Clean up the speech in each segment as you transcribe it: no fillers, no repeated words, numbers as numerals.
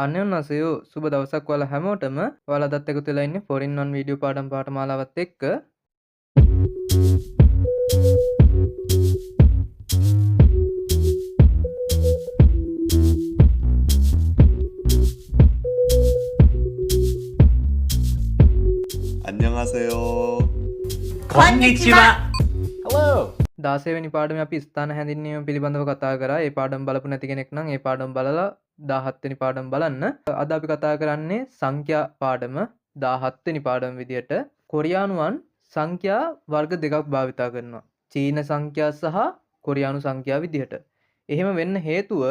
අන්‍යෝන්‍යසයෝ සුබ දවසක් ඔයාලා හැමෝටම. ඔයාලා අදත් එකතු වෙලා ඉන්නේ 4in1 වීඩියෝ පාඩම් පාඨමාලාවත් එක්ක. 안녕하세요. konnichiwa. Hello. 16 වෙනි පාඩමේ අපි ස්ථාන හැඳින්වීම පිළිබඳව කතා කරා. ඒ පාඩම බලපු නැති කෙනෙක් නම් ඒ පාඩම බලලා 17 වෙනි පාඩම බලන්න. අද අපි කතා කරන්නේ සංඛ්‍යා පාඩම 17 වෙනි පාඩම විදියට. කොරියානුවන් සංඛ්‍යා වර්ග දෙකක් භාවිතා කරනවා. චීන සංඛ්‍යා සහ කොරියානු සංඛ්‍යා විදියට. එහෙම වෙන්න හේතුව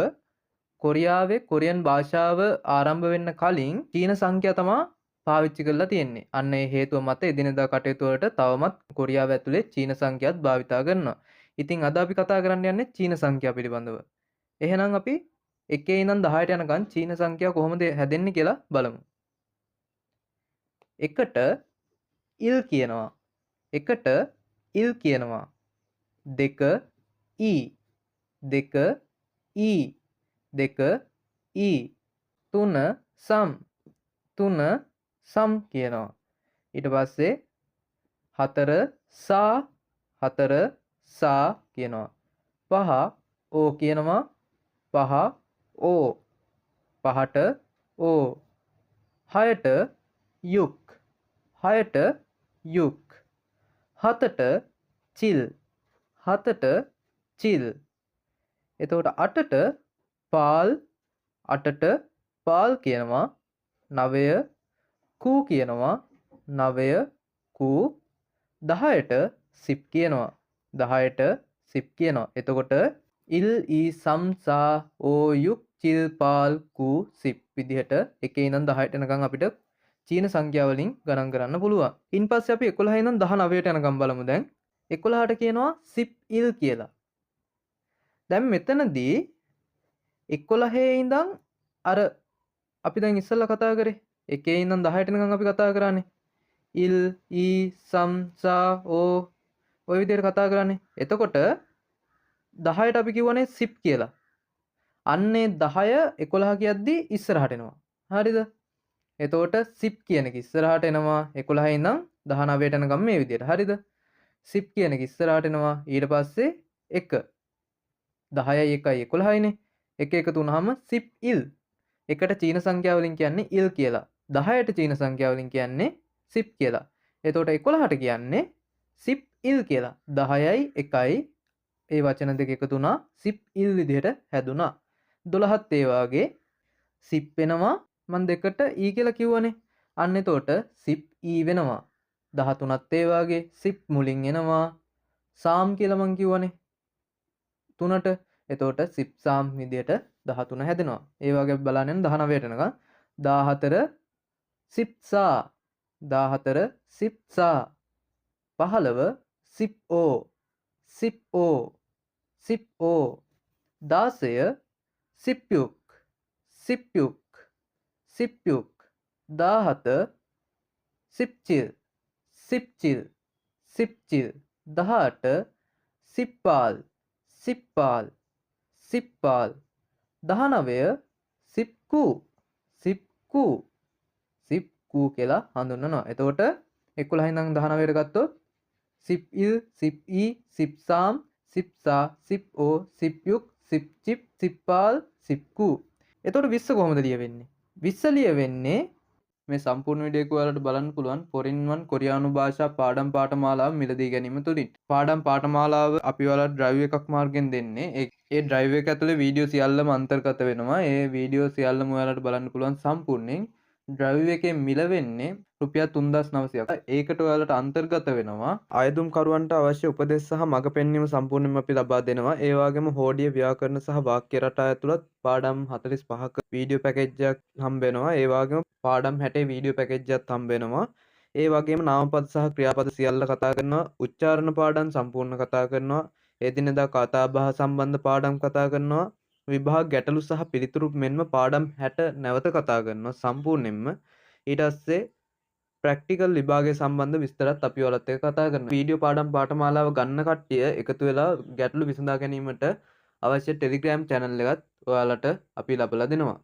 කොරියාවේ කොරියන් භාෂාව ආරම්භ වෙන්න කලින් චීන සංඛ්‍යා තමයි පාවිච්චි කරලා තියෙන්නේ. අන්න ඒ හේතුව මත එදිනෙදා කටයුතු වලට තවමත් කොරියාව ඇතුලේ චීන සංඛ්‍යාත් භාවිතා කරනවා. ඉතින් අද අපි කතා කරන්න යන්නේ චීන සංඛ්‍යා පිළිබඳව. එහෙනම් අපි 1 ඉඳන් 10ට යනකම් චීන සංඛ්‍යා කොහොමද හැදෙන්නේ කියලා බලමු. 1ට ඉල් කියනවා. 1ට ඉල් කියනවා. 2 ඊ 2 ඊ 2 ඊ 3 සම් 3 සම් කියනවා. ඊට පස්සේ 4 සා 4 සා කියනවා. 5 ඕ කියනවා. 5 ඕ 5ට ඕ 6ට යුක් 6ට යුක් 7ට චිල් 7ට චිල්. එතකොට 8ට පාල් 8ට පාල් කියනවා. 9 කූ කියනවා. 9 කූ 10ට සිප් කියනවා. 10ට සිප් කියනවා. එතකොට ඉල් ඊ සම් සා ඕ යුක් චිල් පාල් කූ සිප් විදිහට 1 ඉඳන් 10ට යනකම් අපිට චීන සංඛ්‍යා වලින් ගණන් කරන්න පුළුවන්. ඉන්පස්සේ අපි 11 ඉඳන් 19ට යනකම් බලමු දැන්. 11ට කියනවා සිප් ඉල් කියලා. දැන් මෙතනදී 11 ඉඳන් අර අපි දැන් ඉස්සෙල්ලා කතා කරේ 1 ඉඳන් 10ට යනකම් අපි කතා කරානේ. ඉල් ඊ සම් සා ඕ ඔය විදිහට කතා කරන්නේ. එතකොට 10ට අපි කියවනේ සිප් කියලා. අන්නේ 10 11 කියද්දි ඉස්සරහට එනවා. හරිද? එතකොට සිප් කියන එක ඉස්සරහට එනවා 11 ඉඳන් 19ට යනකම් මේ විදිහට. හරිද? සිප් කියන එක ඉස්සරහට එනවා. ඊට පස්සේ 1 10යි 1යි 11යිනේ. 1 එකතු වුනහම සිප් ඉල්. එකට චීන සංඛ්‍යා වලින් කියන්නේ ඉල් කියලා. 10ට චීන සංඛ්‍යා වලින් කියන්නේ සිප් කියලා. එතකොට 11ට කියන්නේ සිප් ඉල් කියලා. 10යි 1යි ඒ වචන දෙක එකතු වුණා සිප් ඉල් විදිහට හැදුනා. 12ත් ඒ වාගේ සිප් වෙනවා. මම දෙකට ඊ කියලා කිව්වනේ. අන්න එතකොට සිප් ඊ වෙනවා. 13ත් ඒ වාගේ සිප් මුලින් එනවා. සාම් කියලා මම කිව්වනේ. 3ට. එතකොට සිප් සාම් විදිහට 13 හැදෙනවා. ඒ වගේ බලන්න යන 19ට යනකම් 14 සිප් සා 14 සිප් සා 15 සිප් ඕ සිප් ඕ සිප් ඕ 16 සිප්යුක් සිප්යුක් සිප්යුක් 17 සිප්චිල් සිප්චිල් සිප්චිල් 18 සිප්පාල් සිප්පාල් සිප්පාල් 19 සිප්කූ සිප්කූ සිප්කූ කියලා හඳුන්වනවා. එතකොට 11 ඉඳන් 19ට ගත්තොත් සිප් ඉල් සිප් ඊ සිප් සාම් සිප් සා සිප් ඕ සිප් යුක් සිප් චිප් සිප්පාල් සිප්කූ. එතකොට 20 කොහොමද ලියවෙන්නේ? 20 ලියවෙන්නේ මේ සම්පූර්ණ වීඩියෝ එක ඔයාලට බලන්න පුළුවන් 4in1 කොරියානු භාෂා පාඩම් පාඨමාලාව මිලදී ගැනීම තුලින්. පාඩම් පාඨමාලාව අපි ඔයාලට ඩ්‍රයිව් එකක් මාර්ගෙන් දෙන්නේ. ඒ ඩ්‍රයිව් එක ඇතුලේ වීඩියෝ සියල්ලම අන්තර්ගත වෙනවා. ඒ වීඩියෝ සියල්ලම ඔයාලට බලන්න පුළුවන් සම්පූර්ණයෙන්. ඩ්‍රයිව් එකේ මිල වෙන්නේ රුපියල් 3900ක්. ඒකට ඔයාලට අන්තර්ගත වෙනවා ආයදුම් කරුවන්ට අවශ්‍ය උපදෙස් සහ මඟ පෙන්වීම සම්පූර්ණයෙන්ම අපි ලබා දෙනවා. ඒ වගේම හෝඩිය ව්‍යාකරණ සහ වාක්‍ය රටා ඇතුළත් පාඩම් 45ක වීඩියෝ පැකේජ් එකක් හම්බ වෙනවා. ඒ වගේම පාඩම් 60 වීඩියෝ පැකේජ් එකක් හම්බ වෙනවා. ඒ වගේම නාමපද සහ ක්‍රියාපද සියල්ල කතා කරනවා. උච්චාරණ පාඩම් සම්පූර්ණ කතා කරනවා. එදිනෙදා කතා බහ සම්බන්ධ පාඩම් කතා කරනවා. විභාග ගැටලු සහ පිළිතුරු මෙන්ම පාඩම් 60 නැවත කතා කරනවා සම්පූර්ණයෙන්ම. ඊට පස්සේ ප්‍රැක්ටිකල් විභාගය සම්බන්ධ විස්තරත් අපි ඔයාලත් එක්ක කතා කරනවා. වීඩියෝ පාඩම් පාඨමාලාව ගන්න කට්ටිය එකතු වෙලා ගැටලු විසඳා ගැනීමට අවශ්‍ය ටෙලිග්‍රෑම් channel එකත් ඔයාලට අපි ලබලා දෙනවා.